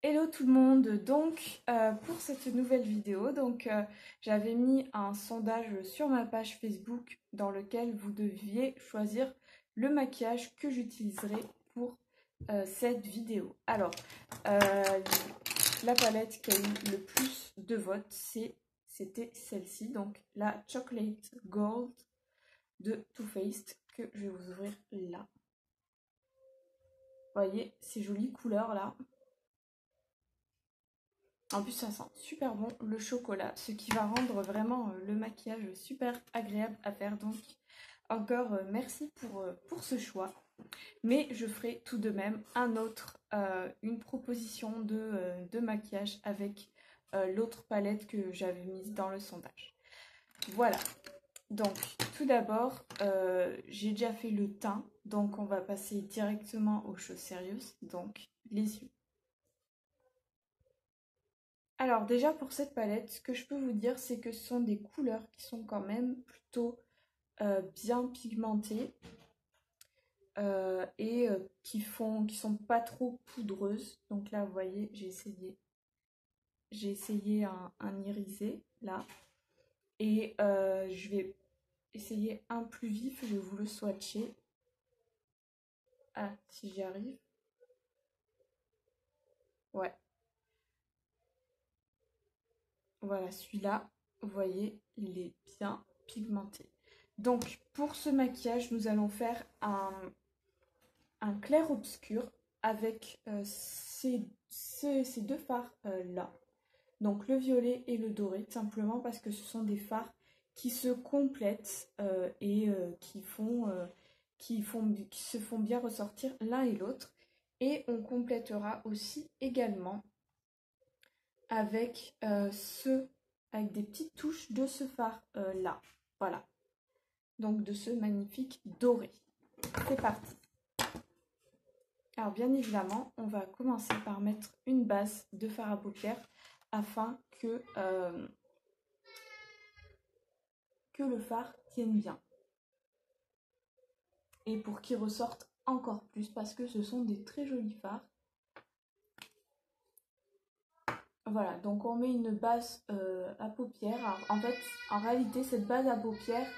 Hello tout le monde, donc pour cette nouvelle vidéo, j'avais mis un sondage sur ma page Facebook dans lequel vous deviez choisir le maquillage que j'utiliserai pour cette vidéo. Alors, la palette qui a eu le plus de votes, c'était celle-ci, donc la Chocolate Gold de Too Faced que je vais vous ouvrir là. Vous voyez ces jolies couleurs là. En plus ça sent super bon le chocolat, ce qui va rendre vraiment le maquillage super agréable à faire. Donc encore merci pour ce choix. Mais je ferai tout de même une proposition de maquillage avec l'autre palette que j'avais mise dans le sondage. Voilà, donc tout d'abord j'ai déjà fait le teint, donc on va passer directement aux choses sérieuses, donc les yeux. Alors déjà pour cette palette, ce que je peux vous dire, c'est que ce sont des couleurs qui sont quand même plutôt bien pigmentées et qui sont pas trop poudreuses. Donc là, vous voyez, j'ai essayé un irisé là et je vais essayer un plus vif. Je vais vous le swatcher. Ah, si j'y arrive. Ouais. Voilà, celui-là, vous voyez, il est bien pigmenté. Donc, pour ce maquillage, nous allons faire un clair-obscur avec ces deux fards là. Donc, le violet et le doré, simplement parce que ce sont des fards qui se complètent et qui se font bien ressortir l'un et l'autre. Et on complétera aussi également avec avec des petites touches de ce fard là. Voilà. Donc de ce magnifique doré. C'est parti. Alors bien évidemment, on va commencer par mettre une base de fard à paupières afin que le fard tienne bien. Et pour qu'il ressorte encore plus parce que ce sont des très jolis fards. Voilà, donc on met une base à paupières. Alors, en réalité, cette base à paupières,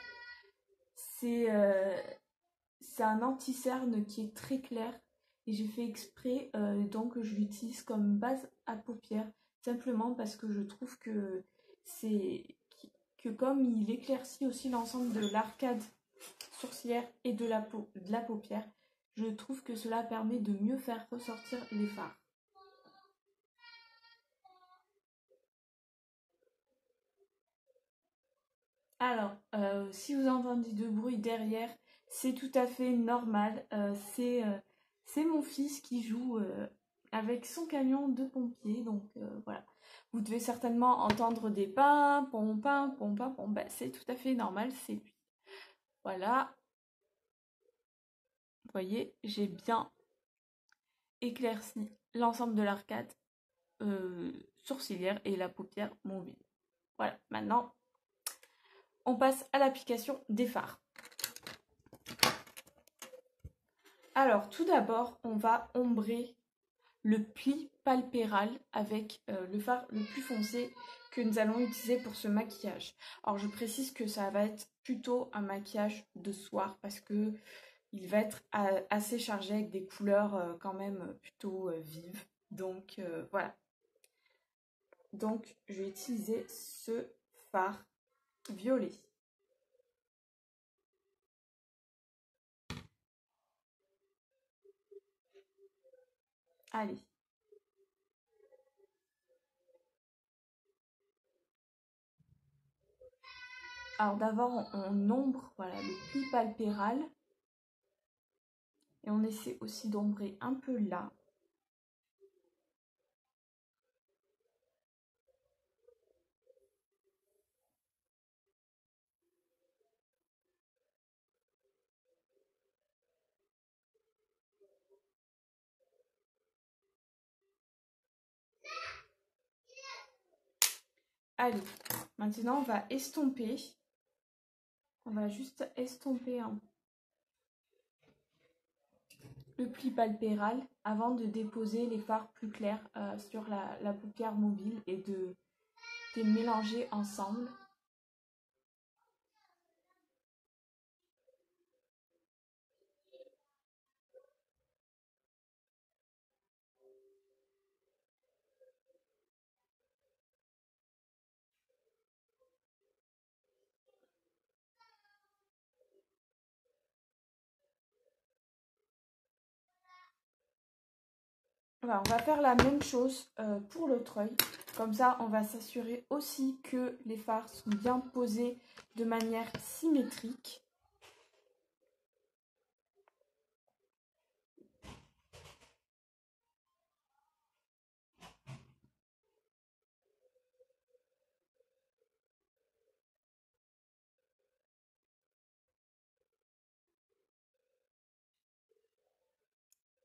c'est un anti-cerne qui est très clair. Et j'ai fait exprès, donc je l'utilise comme base à paupières. Simplement parce que je trouve que comme il éclaircit aussi l'ensemble de l'arcade sourcilière et de la paupière, je trouve que cela permet de mieux faire ressortir les fards. Alors, si vous entendez de bruit derrière, c'est tout à fait normal. C'est mon fils qui joue avec son camion de pompier. Donc voilà. Vous devez certainement entendre des pains, pom, pain, pom, pain, pom. Ben, c'est tout à fait normal, c'est lui. Voilà. Vous voyez, j'ai bien éclairci l'ensemble de l'arcade sourcilière et la paupière mobile. Voilà, maintenant, on passe à l'application des fards. Alors, tout d'abord, on va ombrer le pli palpéral avec le fard le plus foncé que nous allons utiliser pour ce maquillage. Alors, je précise que ça va être plutôt un maquillage de soir parce que il va être assez chargé avec des couleurs quand même plutôt vives. Donc, voilà. Donc, je vais utiliser ce fard violet. Allez. Alors d'abord, on ombre voilà, le pli palpéral. Et on essaie aussi d'ombrer un peu là. Allez, maintenant on va estomper. On va juste estomper le pli palpéral avant de déposer les fards plus clairs sur la paupière mobile et de les mélanger ensemble. Voilà, on va faire la même chose pour l'autre œil. Comme ça, on va s'assurer aussi que les fards sont bien posés de manière symétrique.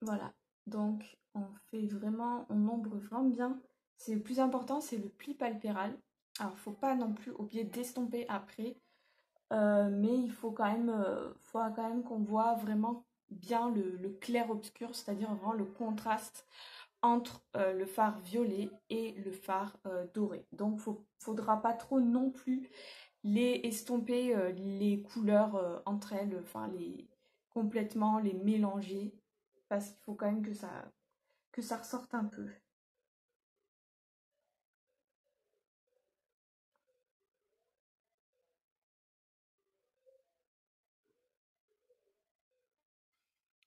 Voilà, donc on fait vraiment, on ombre vraiment bien. C'est le plus important, c'est le pli palpéral. Alors, faut pas non plus oublier d'estomper après, mais il faut quand même qu'on voit vraiment bien le clair-obscur, c'est-à-dire vraiment le contraste entre le fard violet et le fard doré. Donc, faudra pas trop non plus les estomper les couleurs entre elles, enfin complètement les mélanger parce qu'il faut quand même que ça ressorte un peu.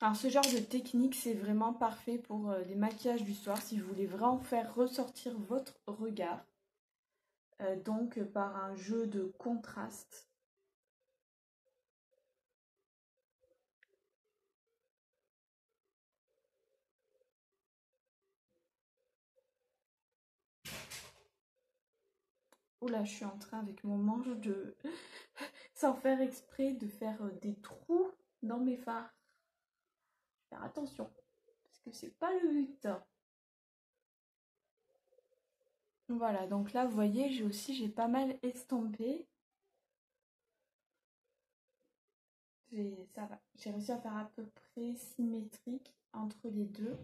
Alors ce genre de technique c'est vraiment parfait pour les maquillages du soir si vous voulez vraiment faire ressortir votre regard. Donc par un jeu de contraste. Oula, je suis en train avec mon manche de, sans faire exprès, de faire des trous dans mes fards. Faire attention, parce que c'est pas le but. Voilà, donc là, vous voyez, j'ai pas mal estompé. Ça va, j'ai réussi à faire à peu près symétrique entre les deux.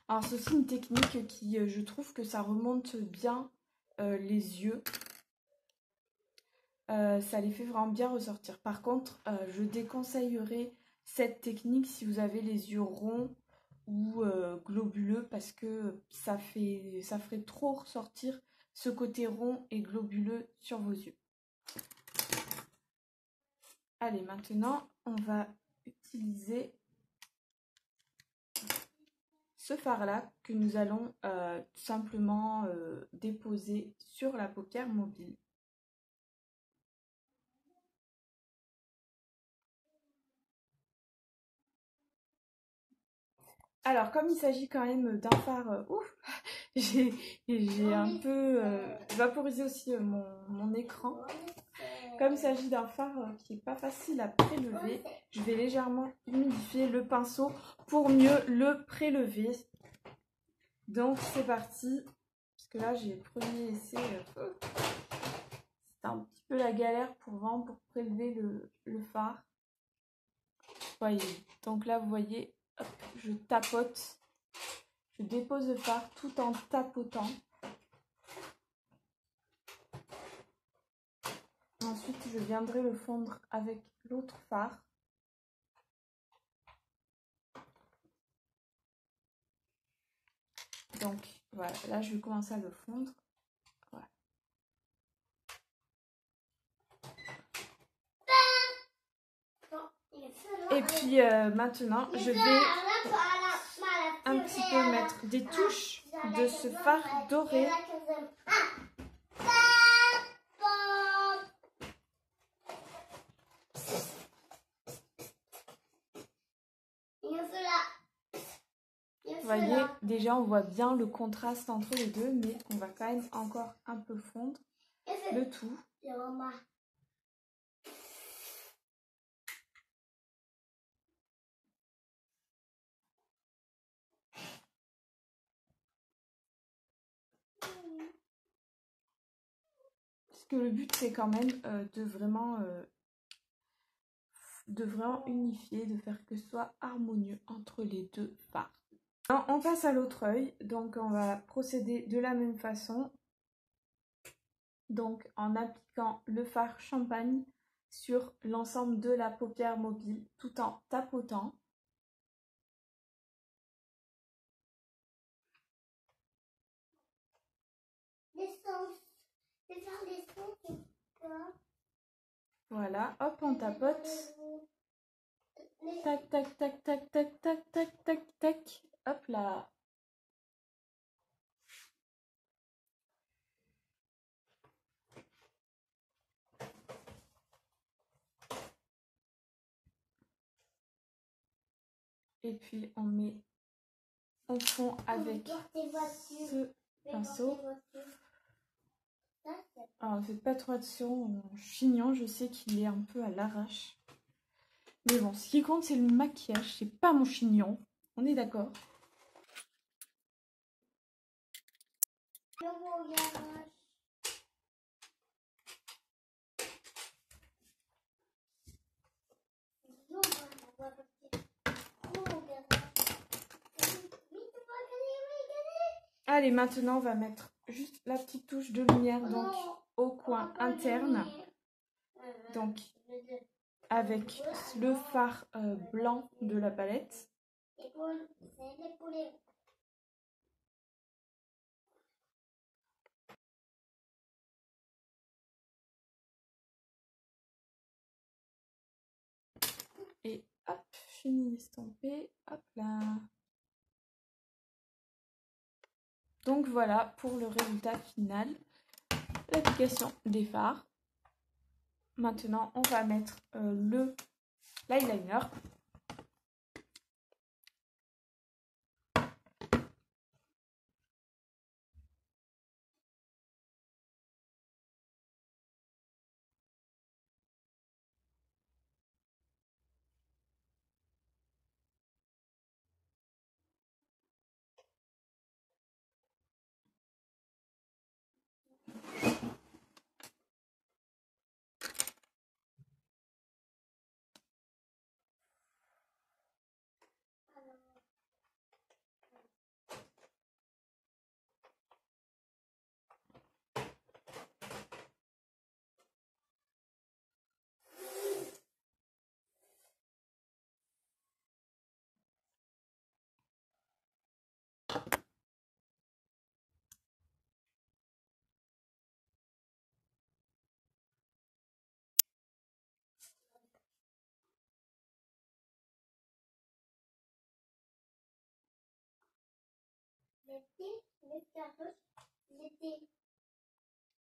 Alors c'est aussi une technique qui, je trouve que ça remonte bien les yeux. Ça les fait vraiment bien ressortir. Par contre, je déconseillerais cette technique si vous avez les yeux ronds ou globuleux parce que ça ferait trop ressortir ce côté rond et globuleux sur vos yeux. Allez, maintenant, on va utiliser ce fard-là que nous allons tout simplement déposer sur la paupière mobile. Alors, comme il s'agit quand même d'un fard, ouf, j'ai un peu vaporisé aussi mon écran. Comme il s'agit d'un fard qui n'est pas facile à prélever, je vais légèrement humidifier le pinceau pour mieux le prélever. Donc c'est parti, parce que là j'ai le premier essai, c'était un petit peu la galère pour prélever le fard. Voyez, donc là vous voyez, hop, je tapote, je dépose le fard tout en tapotant. Ensuite je viendrai le fondre avec l'autre fard. Donc voilà, là je vais commencer à le fondre. Voilà. Et puis maintenant je vais un petit peu mettre des touches de ce fard doré. Vous voyez, déjà on voit bien le contraste entre les deux, mais on va quand même encore un peu fondre le tout. Parce que le but c'est quand même de vraiment de vraiment unifier, de faire que ce soit harmonieux entre les deux fards. Alors, on passe à l'autre œil, donc on va procéder de la même façon. Donc en appliquant le fard champagne sur l'ensemble de la paupière mobile tout en tapotant. Voilà, hop, on tapote. Tac, tac, tac, tac, tac, tac, tac, tac, tac. Hop là. Et puis on fond avec ce pinceau. Alors, faites pas trop attention, mon chignon, je sais qu'il est un peu à l'arrache. Mais bon, ce qui compte, c'est le maquillage, c'est pas mon chignon. On est d'accord? Allez, maintenant, on va mettre juste la petite touche de lumière donc au coin interne. Donc, avec le fard blanc de la palette. Et hop, fini estampé. Hop là. Donc voilà pour le résultat final. L'application des fards. Maintenant, on va mettre l'eyeliner.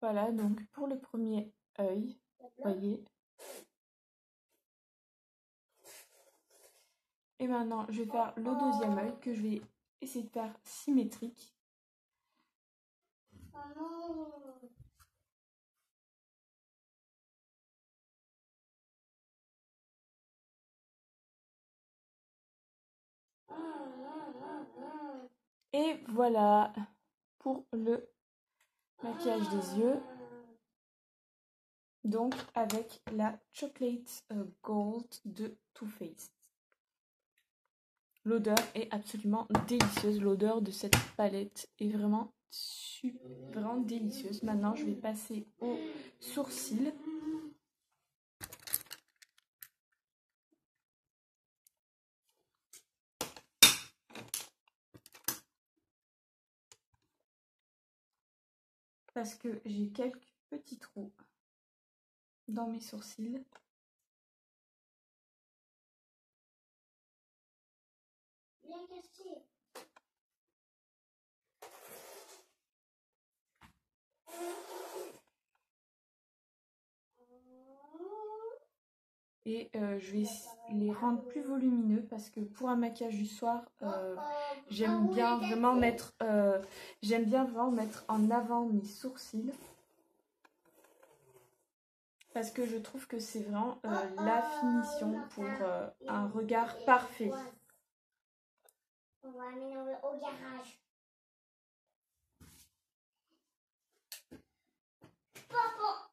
Voilà, donc pour le premier œil, voyez. Et maintenant, je vais faire le deuxième œil que je vais essayer de faire symétrique. Et voilà pour le maquillage des yeux. Donc avec la Chocolate Gold de Too Faced. L'odeur est absolument délicieuse. L'odeur de cette palette est vraiment vraiment délicieuse. Maintenant, je vais passer au sourcil. Parce que j'ai quelques petits trous dans mes sourcils. Bien caché. Et je vais les rendre plus volumineux parce que pour un maquillage du soir, j'aime bien vraiment mettre en avant mes sourcils. Parce que je trouve que c'est vraiment la finition pour un regard parfait. On va amener au garage. Papa,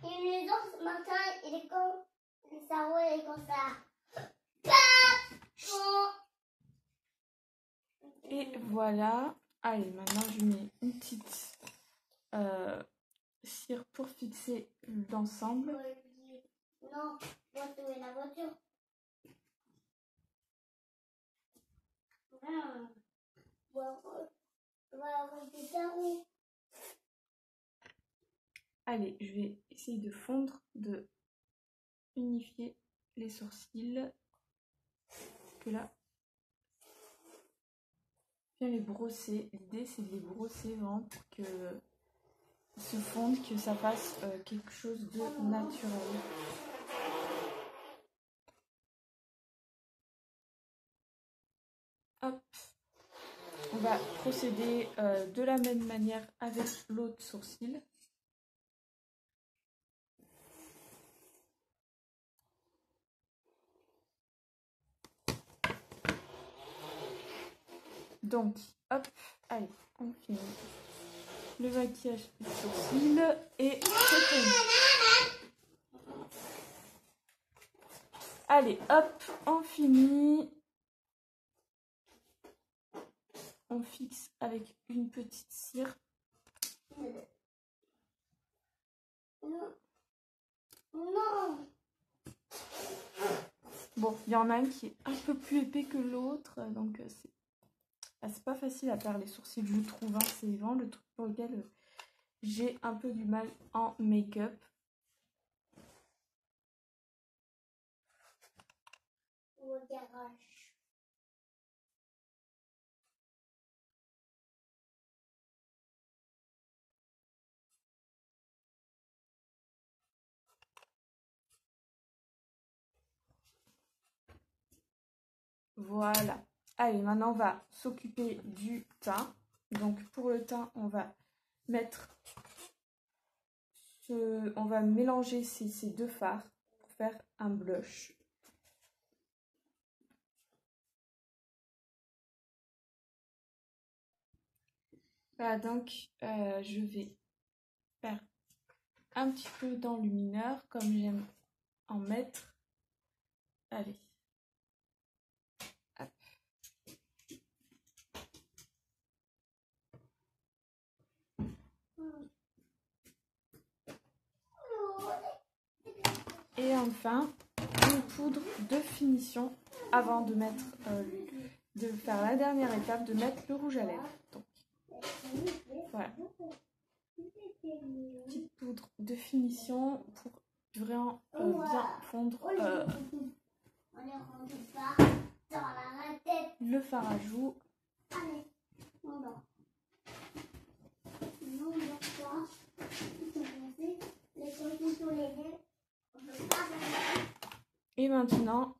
il me dit ce matin, il est comme... Le cerveau est Et voilà. Allez, maintenant je mets une petite cire pour fixer l'ensemble. Non, on va trouver la voiture. Allez, je vais essayer de fondre, de unifier les sourcils. Parce que là, bien les brosser. L'idée c'est de les brosser vraiment pour que se fondent, que ça fasse quelque chose de naturel. Hop. On va procéder de la même manière avec l'autre sourcil. Donc, hop, allez, on finit le maquillage du sourcil et c'est fini. Allez, hop, on finit. On fixe avec une petite cire. Non. Bon, il y en a un qui est un peu plus épais que l'autre, donc c'est pas facile à faire les sourcils, je trouve. Hein. C'est vraiment le truc pour lequel j'ai un peu du mal en make-up. Au garage. Voilà. Allez, maintenant on va s'occuper du teint. Donc pour le teint, on va mettre on va mélanger ces deux fards pour faire un blush. Voilà, donc je vais faire un petit peu d'enlumineur comme j'aime en mettre. Allez. Hop. Et enfin, une poudre de finition avant de mettre de faire la dernière étape, de mettre le rouge à lèvres. Donc, voilà. Petite poudre de finition pour vraiment bien fondre le fard à joues. Et maintenant,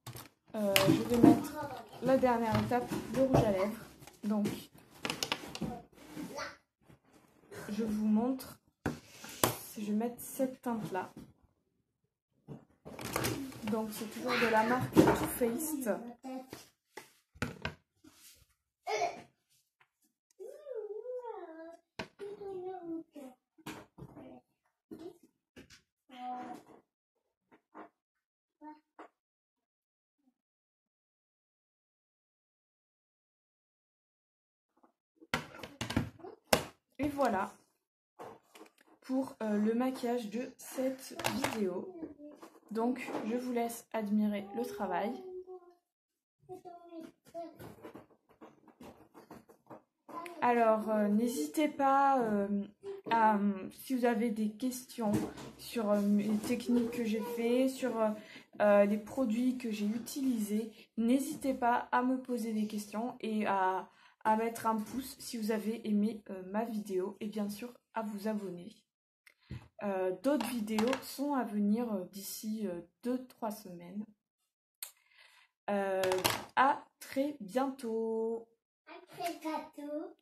je vais mettre la dernière étape, le rouge à lèvres. Donc, je vous montre. Je vais mettre cette teinte-là. Donc, c'est toujours de la marque Too Faced. Et voilà pour le maquillage de cette vidéo. Donc, je vous laisse admirer le travail. Alors, n'hésitez pas si vous avez des questions sur les techniques que j'ai fait, sur les produits que j'ai utilisés, n'hésitez pas à me poser des questions et à mettre un pouce si vous avez aimé ma vidéo et bien sûr à vous abonner. D'autres vidéos sont à venir d'ici 2-3 semaines. À très bientôt. À très bientôt.